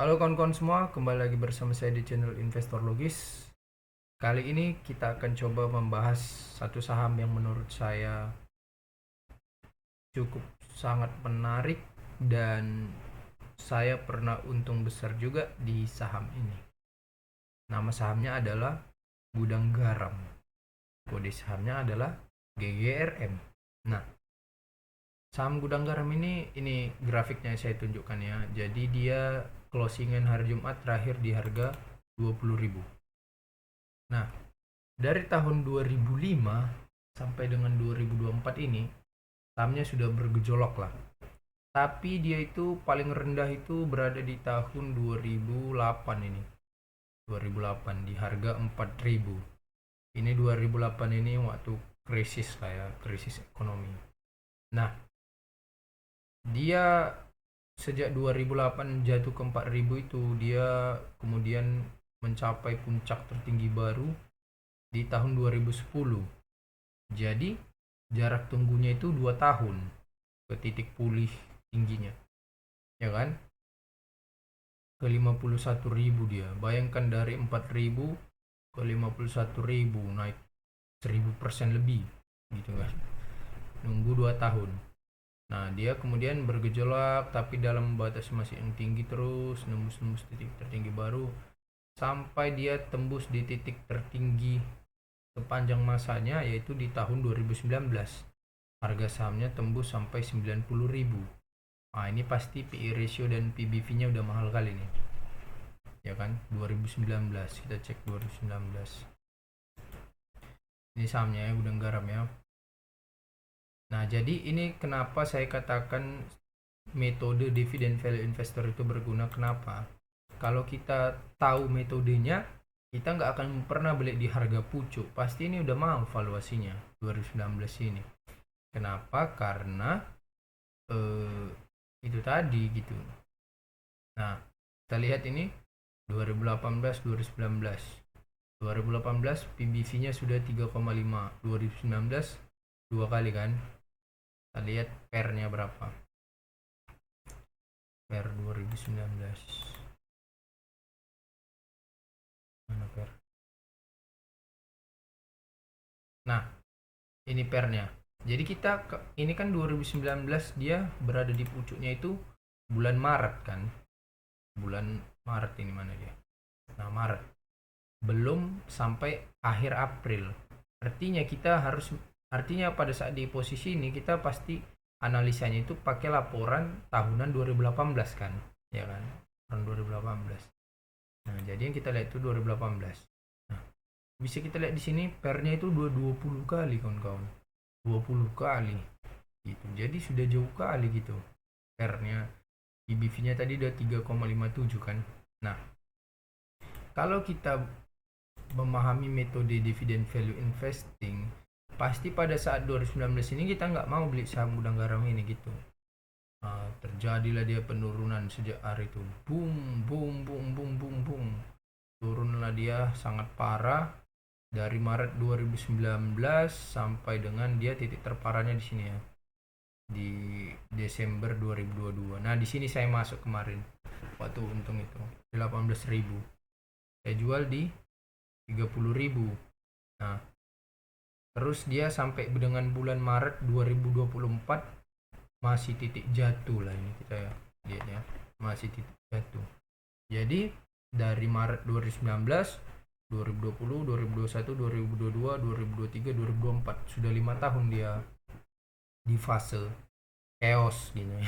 Halo kawan-kawan semua, kembali lagi bersama saya di channel Investor Logis. Kali ini kita akan coba membahas satu saham yang menurut saya cukup sangat menarik dan saya pernah untung besar juga di saham ini. Nama sahamnya adalah Gudang Garam. Kode sahamnya adalah GGRM. Nah, saham Gudang Garam ini grafiknya saya tunjukkan ya. Jadi dia closingan hari Jumat terakhir di harga 20.000. Nah, dari tahun 2005 sampai dengan 2024 ini, sahamnya sudah bergejolak lah. Tapi dia itu paling rendah itu berada di tahun 2008 ini. 2008 di harga 4.000. Ini 2008 ini waktu krisis lah ya, krisis ekonomi. Nah, dia sejak 2008 jatuh ke 4.000 itu dia kemudian mencapai puncak tertinggi baru di tahun 2010. Jadi jarak tunggunya itu 2 tahun ke titik pulih tingginya. Ya kan? Ke 51.000 dia. Bayangkan dari 4.000 ke 51.000 naik 1000% lebih gitu kan. Nunggu 2 tahun. Nah, dia kemudian bergejolak tapi dalam batas masih yang tinggi terus, nembus titik tertinggi baru sampai dia tembus di titik tertinggi sepanjang masanya yaitu di tahun 2019. Harga sahamnya tembus sampai 90.000. Nah, ini pasti PE ratio dan PBV-nya udah mahal kali nih. Ya kan? 2019. Kita cek 2019. Ini sahamnya ya, Gudang Garam ya. Nah, jadi ini kenapa saya katakan metode dividen value investor itu berguna. Kenapa? Kalau kita tahu metodenya, kita nggak akan pernah beli di harga pucuk. Pasti ini udah mahal valuasinya 2019 ini. Kenapa? Karena itu tadi gitu. Nah, kita lihat ini 2018 2019. 2018 PBV-nya sudah 3,5. 2019 dua kali kan. Kita lihat PER-nya berapa. PER 2019. Mana PER? Nah, ini PER-nya. Jadi ini kan 2019 dia berada di pucuknya itu bulan Maret kan. Bulan Maret ini mana dia? Nah, Maret. Belum sampai akhir April. Artinya pada saat di posisi ini kita pasti analisanya itu pakai laporan tahunan 2018 kan, ya kan? Tahun 2018. Nah, jadi yang kita lihat itu 2018. Nah, bisa kita lihat di sini pernya itu 20 kali kawan-kawan. 20 kali gitu. Jadi sudah jauh kali gitu pernya. PBV-nya tadi udah 3,57 kan. Nah, kalau kita memahami metode dividen value investing, pasti pada saat 2019 ini kita nggak mau beli saham Gudang Garam ini gitu. Terjadilah dia penurunan sejak hari itu, boom boom boom boom boom boom, turunlah dia sangat parah dari Maret 2019 sampai dengan dia titik terparahnya di sini ya, di Desember 2022. Nah, di sini saya masuk kemarin waktu untung itu 18.000, saya jual di 30.000. Nah, terus dia sampai dengan bulan Maret 2024 masih titik jatuh lah ini kita ya lihat ya, masih titik jatuh. Jadi dari Maret 2019, 2020, 2021, 2022, 2023, 2024 sudah 5 tahun dia di fase chaos gini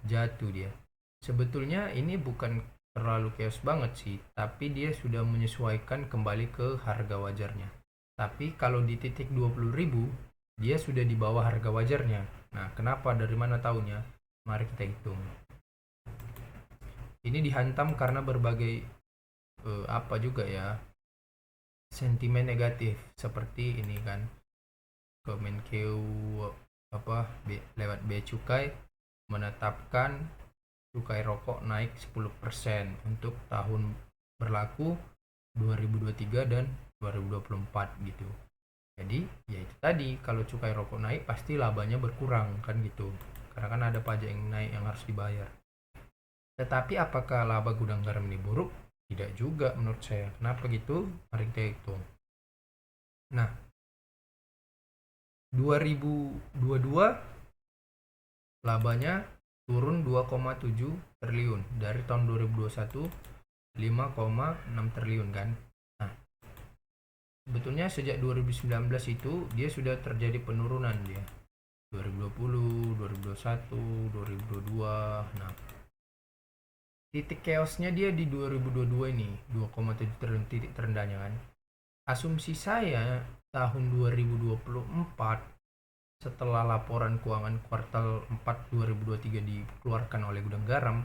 jatuh dia. Sebetulnya ini bukan terlalu chaos banget sih, tapi dia sudah menyesuaikan kembali ke harga wajarnya. Tapi kalau di titik 20.000 dia sudah di bawah harga wajarnya. Nah, kenapa? Dari mana taunya? Mari kita hitung. Ini dihantam karena berbagai apa juga ya, sentimen negatif seperti ini kan. Kemenkeu lewat bea cukai menetapkan cukai rokok naik 10% untuk tahun berlaku 2023 dan 2024 gitu. Jadi ya itu tadi, kalau cukai rokok naik pasti labanya berkurang kan gitu, karena kan ada pajak yang naik yang harus dibayar. Kita Tetapi apakah laba gudang garam ini buruk? Tidak juga menurut saya. Kenapa gitu? Mari kita hitung. Nah, 2022 labanya turun 2,7 triliun dari tahun 2021 5,6 triliun kan. Nah, sebetulnya sejak 2019 itu dia sudah terjadi penurunan dia. 2020, 2021, 2022. Nah, titik chaosnya dia di 2022 ini 2,7 triliun titik terendahnya kan. Asumsi saya tahun 2024 setelah laporan keuangan kuartal 4 2023 dikeluarkan oleh Gudang Garam,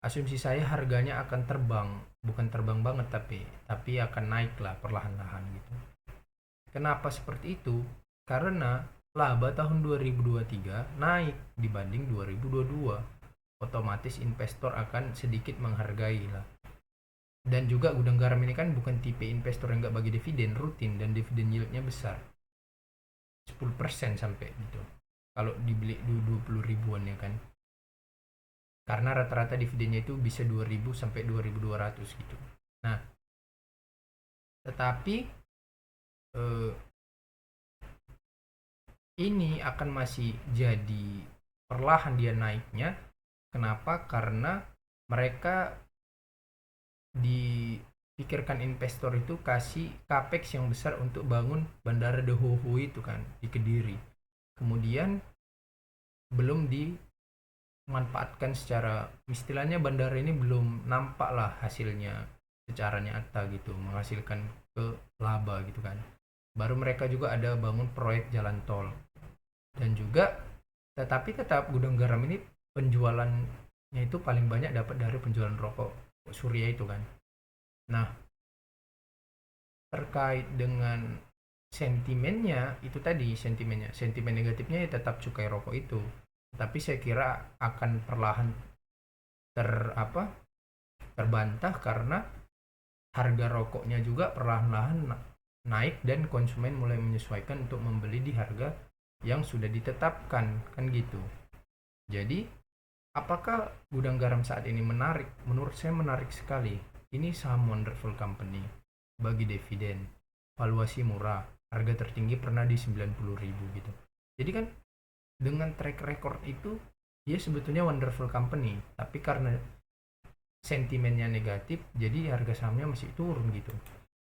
asumsi saya harganya akan terbang, bukan terbang banget tapi akan naik lah perlahan-lahan gitu. Kenapa seperti itu? Karena laba tahun 2023 naik dibanding 2022. Otomatis investor akan sedikit menghargai lah. Dan juga Gudang Garam ini kan bukan tipe investor yang nggak bagi dividen rutin dan dividen yieldnya besar. 10% sampai gitu. Kalau dibeli 20 ribuan ya kan. Karena rata-rata dividennya itu bisa 2000 sampai 2200 gitu. Nah, tetapi ini akan masih jadi perlahan dia naiknya. Kenapa? Karena mereka dipikirkan investor itu kasih capex yang besar untuk bangun bandara De Ho Ho itu kan di Kediri. Kemudian belum dimanfaatkan secara istilahnya bandara ini belum nampak lah hasilnya secara nyata gitu, menghasilkan ke laba gitu kan. Baru mereka juga ada bangun proyek jalan tol. Dan juga tetapi tetap Gudang Garam ini penjualannya itu paling banyak dapat dari penjualan rokok Surya itu kan. Nah, terkait dengan sentimennya itu tadi sentimen negatifnya ya tetap cukai rokok itu. Tapi saya kira akan perlahan terbantah karena harga rokoknya juga perlahan-lahan naik dan konsumen mulai menyesuaikan untuk membeli di harga yang sudah ditetapkan kan gitu. Jadi apakah Gudang Garam saat ini menarik? Menurut saya menarik sekali. Ini saham wonderful company bagi dividen, valuasi murah, harga tertinggi pernah di 90.000 gitu. Jadi kan dengan track record itu dia sebetulnya wonderful company, tapi karena sentimennya negatif jadi harga sahamnya masih turun gitu.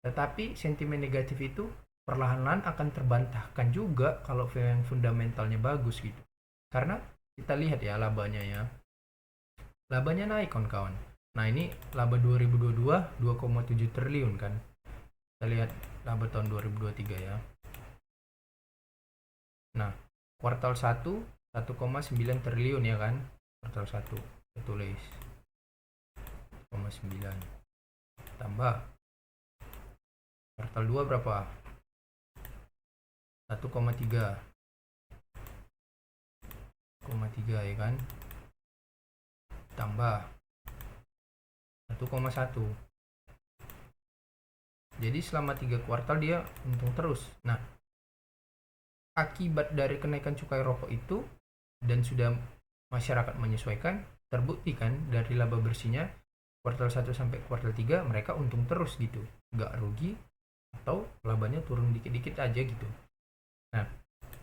Tetapi sentimen negatif itu perlahan-lahan akan terbantahkan juga kalau yang fundamentalnya bagus gitu. Karena kita lihat ya labanya ya. Labanya naik kawan-kawan. Nah ini laba 2022 2,7 triliun kan. Kita lihat laba tahun 2023 ya. Nah kuartal 1 1,9 triliun ya kan. Kuartal 1 kita tulis 1,9 tambah kuartal 2 berapa? 1,3 ya kan, tambah 1,1. Jadi selama 3 kuartal dia untung terus. Nah, akibat dari kenaikan cukai rokok itu dan sudah masyarakat menyesuaikan, terbukti kan dari laba bersihnya kuartal 1 sampai kuartal 3 mereka untung terus gitu. Nggak rugi atau labanya turun dikit-dikit aja gitu. Nah,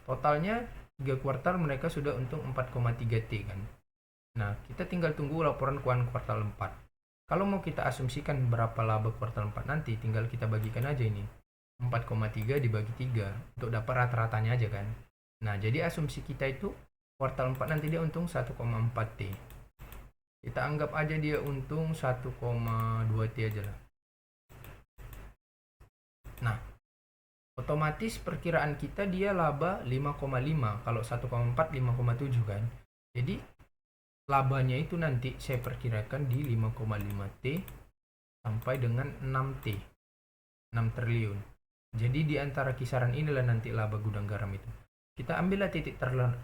totalnya 3 kuartal mereka sudah untung 4,3 T kan. Nah, kita tinggal tunggu laporan keuangan kuartal 4. Kalau mau kita asumsikan berapa laba kuartal 4 nanti, tinggal kita bagikan aja ini. 4,3 dibagi 3 untuk dapat rata-ratanya aja kan. Nah, jadi asumsi kita itu kuartal 4 nanti dia untung 1,4 T. Kita anggap aja dia untung 1,2 T aja lah. Nah, otomatis perkiraan kita dia laba 5,5. Kalau 1,4 5,7 kan. Jadi labanya itu nanti saya perkirakan di 5,5 T sampai dengan 6 T. 6 triliun. Jadi di antara kisaran inilah nanti laba Gudang Garam itu. Kita ambillah titik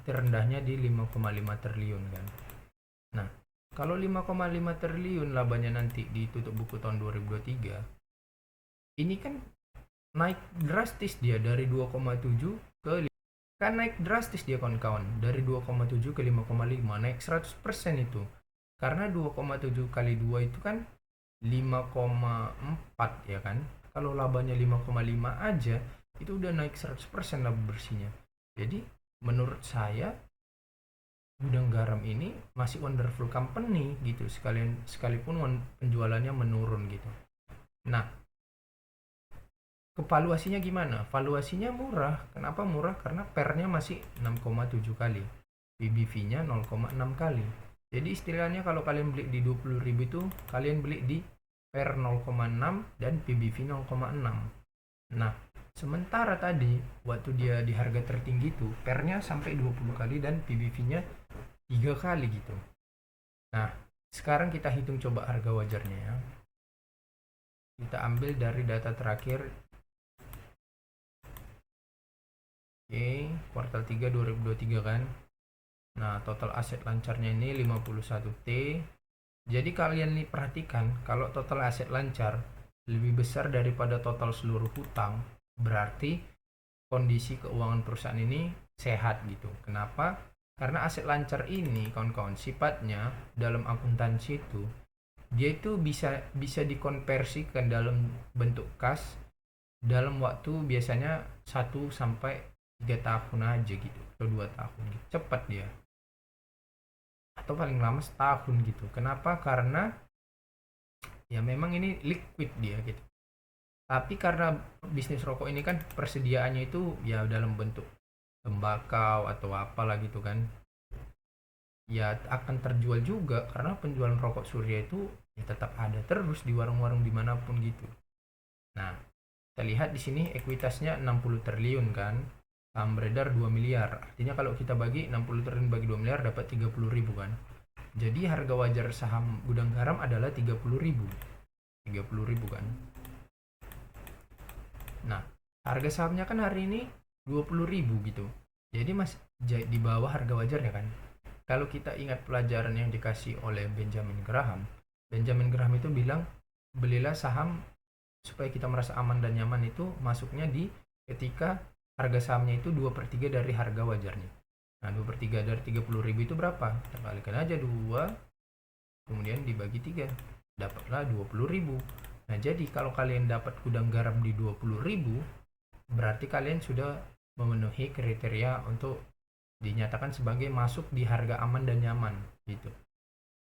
terendahnya di 5,5 triliun kan. Nah, kalau 5,5 triliun labanya nanti ditutup buku tahun 2023, ini kan naik drastis dia dari 2,7 ke kan naik drastis dia kawan-kawan dari 2,7 ke 5,5 naik 100% itu. Karena 2,7 kali 2 itu kan 5,4 ya kan. Kalau labanya 5,5 aja itu udah naik 100% laba bersihnya. Jadi menurut saya Gudang Garam ini masih wonderful company gitu, sekalipun penjualannya menurun gitu. Nah, valuasinya gimana? Valuasinya murah. Kenapa murah? Karena pernya masih 6,7 kali. PBV-nya 0,6 kali. Jadi istilahnya kalau kalian beli di 20.000 itu, kalian beli di per 0,6 dan PBV 0,6. Nah, sementara tadi waktu dia di harga tertinggi itu, pernya sampai 20 kali dan PBV-nya 3 kali gitu. Nah, sekarang kita hitung coba harga wajarnya ya. Kita ambil dari data terakhir. Oke, kuartal 3 2023 kan. Nah, total aset lancarnya ini 51T. Jadi kalian nih perhatikan, kalau total aset lancar lebih besar daripada total seluruh hutang, berarti kondisi keuangan perusahaan ini sehat gitu. Kenapa? Karena aset lancar ini kawan-kawan sifatnya dalam akuntansi itu dia itu bisa dikonversikan dalam bentuk kas dalam waktu biasanya 1 sampai 3 tahun aja gitu atau 2 tahun gitu. Cepat dia, atau paling lama setahun gitu. Kenapa? Karena ya memang ini liquid dia gitu. Tapi karena bisnis rokok ini kan persediaannya itu ya dalam bentuk tembakau atau apalah gitu kan, ya akan terjual juga karena penjualan rokok Surya itu ya tetap ada terus di warung-warung dimanapun gitu. Nah, kita lihat di sini ekuitasnya 60 triliun kan, saham beredar 2 miliar. Artinya kalau kita bagi 60 triliun bagi 2 miliar dapat 30 ribu kan. Jadi harga wajar saham Gudang Garam adalah 30 ribu. 30 ribu kan. Nah, harga sahamnya kan hari ini 20 ribu gitu. Jadi masih di bawah harga wajarnya kan. Kalau kita ingat pelajaran yang dikasih oleh Benjamin Graham itu bilang belilah saham supaya kita merasa aman dan nyaman itu masuknya di ketika harga sahamnya itu 2/3 dari harga wajarnya. Nah, 2/3 dari 30 ribu itu berapa? Kita kalikan aja 2 kemudian dibagi 3, dapatlah 20 ribu. Nah, jadi kalau kalian dapat Gudang Garam di 20 ribu, berarti kalian sudah memenuhi kriteria untuk dinyatakan sebagai masuk di harga aman dan nyaman gitu.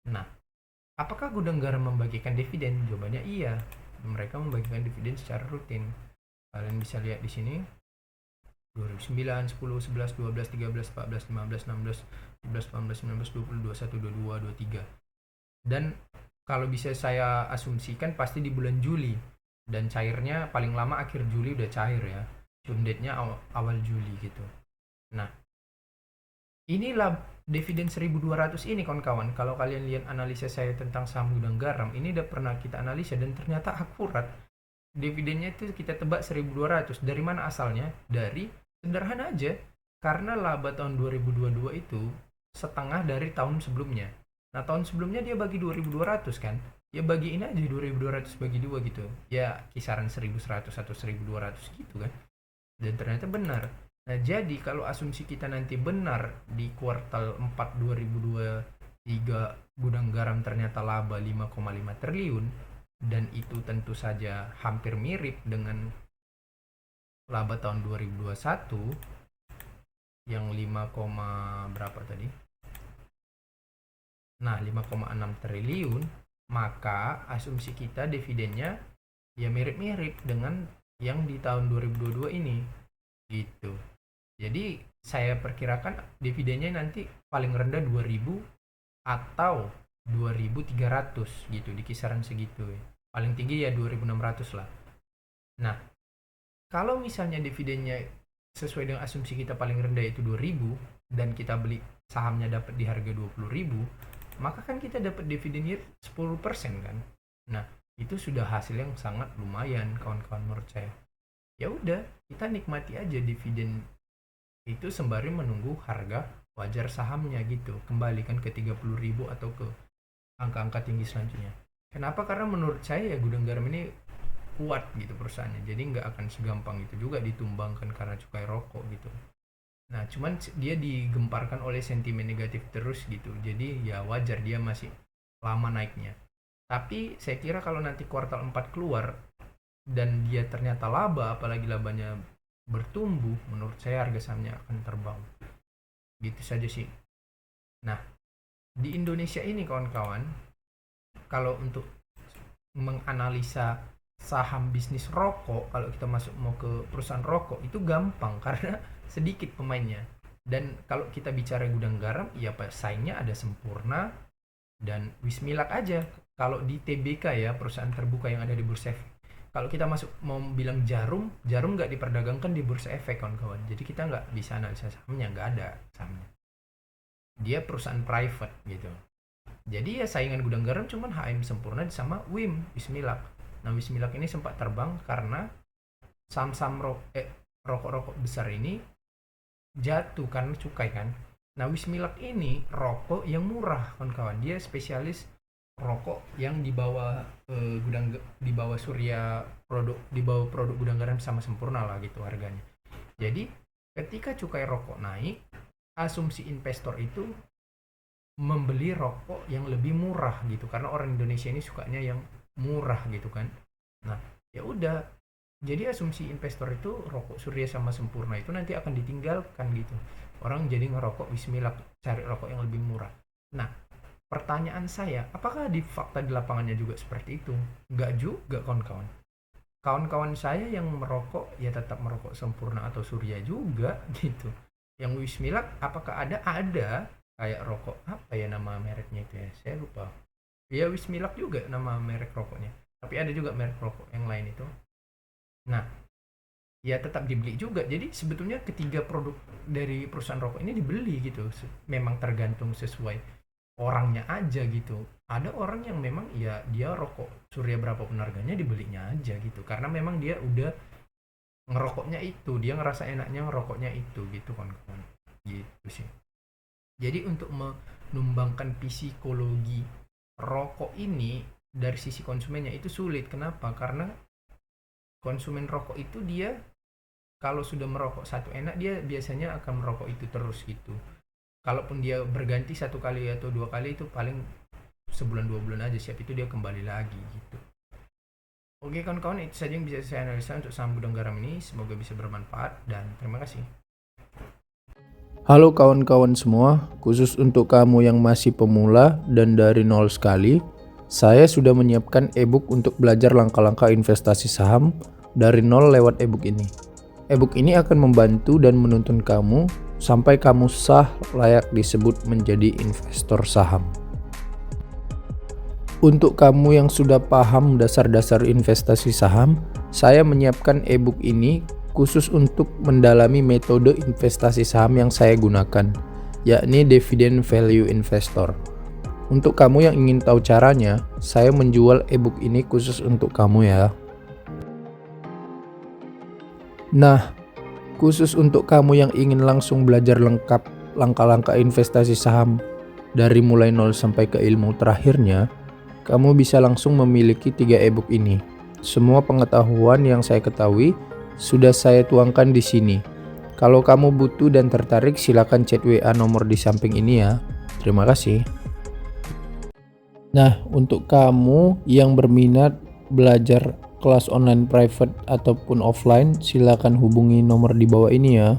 Nah, apakah Gudang Garam membagikan dividen? Jawabannya iya. Mereka membagikan dividen secara rutin. Kalian bisa lihat di sini 2009, 10, 11, 12, 13, 14, 15, 16, 17, 18, 19, 20, 21, 22, 23. Dan kalau bisa saya asumsikan pasti di bulan Juli, dan cairnya paling lama akhir Juli udah cair ya. Tune date-nya awal Juli gitu. Nah, inilah dividen 1200 ini kawan-kawan. Kalau kalian lihat analisa saya tentang saham Gudang Garam, ini udah pernah kita analisa dan ternyata akurat. Dividennya itu kita tebak 1200. Dari mana asalnya? Dari sederhana aja. Karena laba tahun 2022 itu setengah dari tahun sebelumnya. Nah, tahun sebelumnya dia bagi 2200 kan? Ya bagiin aja 2200 bagi 2 gitu. Ya kisaran 1100 atau 1200 gitu kan. Dan ternyata benar. Nah, jadi kalau asumsi kita nanti benar di kuartal 4 2023 Gudang Garam ternyata laba 5,5 triliun dan itu tentu saja hampir mirip dengan laba tahun 2021 yang 5, berapa tadi? Nah, 5,6 triliun, maka asumsi kita dividennya ya mirip-mirip dengan yang di tahun 2022 ini gitu. Jadi saya perkirakan dividennya nanti paling rendah 2000 atau 2300 gitu, di kisaran segitu ya. Paling tinggi ya 2600 lah. Nah, kalau misalnya dividennya sesuai dengan asumsi kita paling rendah itu 2000 dan kita beli sahamnya dapat di harga 20.000, maka kan kita dapat dividen yield 10% kan. Nah, itu sudah hasil yang sangat lumayan kawan-kawan menurut saya. Ya udah, kita nikmati aja dividen itu sembari menunggu harga wajar sahamnya gitu, kembalikan ke 30.000 atau ke angka-angka tinggi selanjutnya. Kenapa? Karena menurut saya ya Gudang Garam ini kuat gitu perusahaannya, jadi nggak akan segampang itu juga ditumbangkan karena cukai rokok gitu. Nah, cuman dia digemparkan oleh sentimen negatif terus gitu, jadi ya wajar dia masih lama naiknya. Tapi saya kira kalau nanti kuartal 4 keluar dan dia ternyata laba, apalagi labanya bertumbuh, menurut saya harga sahamnya akan terbang. Gitu saja sih. Nah, di Indonesia ini kawan-kawan, kalau untuk menganalisa saham bisnis rokok, kalau kita mau ke perusahaan rokok itu gampang karena sedikit pemainnya. Dan kalau kita bicara gudang garam, ya pesaingnya ada Sempurna dan Wismilak aja. Kalau di TBK ya, perusahaan terbuka yang ada di Bursa Efek. Kalau kita mau bilang jarum nggak diperdagangkan di Bursa Efek kawan-kawan. Jadi kita nggak bisa analisa sahamnya, nggak ada sahamnya. Dia perusahaan private gitu. Jadi ya saingan gudang garam cuman HM Sempurna sama Wismilak. Nah, Wismilak ini sempat terbang karena saham-saham rokok-rokok besar ini jatuh karena cukai kan. Nah, Wismilak ini rokok yang murah kawan-kawan. Dia spesialis rokok yang di bawah Surya produk, di bawah produk gudang garam sama Sempurna lah gitu harganya. Jadi ketika cukai rokok naik, asumsi investor itu membeli rokok yang lebih murah gitu, karena orang Indonesia ini sukanya yang murah gitu kan. Nah, ya udah, jadi asumsi investor itu rokok Surya sama Sempurna itu nanti akan ditinggalkan gitu. Orang jadi ngerokok Wismilak, cari rokok yang lebih murah. Nah, pertanyaan saya, apakah di fakta di lapangannya juga seperti itu? Enggak juga kawan-kawan. Kawan-kawan saya yang merokok ya tetap merokok Sempurna atau Surya juga gitu. Yang Wismilak apakah ada? Ada. Kayak rokok apa ya nama mereknya itu ya? Saya lupa. Ya Wismilak juga nama merek rokoknya. Tapi ada juga merek rokok yang lain itu. Nah, ya tetap dibeli juga. Jadi sebetulnya ketiga produk dari perusahaan rokok ini dibeli gitu. Memang tergantung sesuai orangnya aja gitu. Ada orang yang memang ya dia rokok Surya berapapun harganya dibelinya aja gitu, karena memang dia udah ngerokoknya itu, dia ngerasa enaknya ngerokoknya itu gitu kan gitu sih. Jadi untuk menumbangkan psikologi rokok ini dari sisi konsumennya itu sulit. Kenapa? Karena konsumen rokok itu dia kalau sudah merokok satu enak, dia biasanya akan merokok itu terus gitu. Kalaupun dia berganti satu kali atau dua kali itu paling sebulan 2 bulan aja, siap itu dia kembali lagi gitu. Oke kawan-kawan, itu saja yang bisa saya analisa untuk saham gudang garam ini. Semoga bisa bermanfaat dan terima kasih. Halo kawan-kawan semua, khusus untuk kamu yang masih pemula dan dari nol sekali, saya sudah menyiapkan ebook untuk belajar langkah-langkah investasi saham dari nol lewat ebook ini. Ebook ini akan membantu dan menuntun kamu sampai kamu sah layak disebut menjadi investor saham. Untuk kamu yang sudah paham dasar-dasar investasi saham, saya menyiapkan ebook ini khusus untuk mendalami metode investasi saham yang saya gunakan, yakni Dividend Value Investor. Untuk kamu yang ingin tahu caranya, saya menjual ebook ini khusus untuk kamu ya. Nah, khusus untuk kamu yang ingin langsung belajar lengkap langkah-langkah investasi saham dari mulai nol sampai ke ilmu terakhirnya, kamu bisa langsung memiliki 3 ebook ini. Semua pengetahuan yang saya ketahui sudah saya tuangkan di sini. Kalau kamu butuh dan tertarik, silakan chat WA nomor di samping ini ya. Terima kasih. Nah, untuk kamu yang berminat belajar kelas online private ataupun offline, silakan hubungi nomor di bawah ini ya.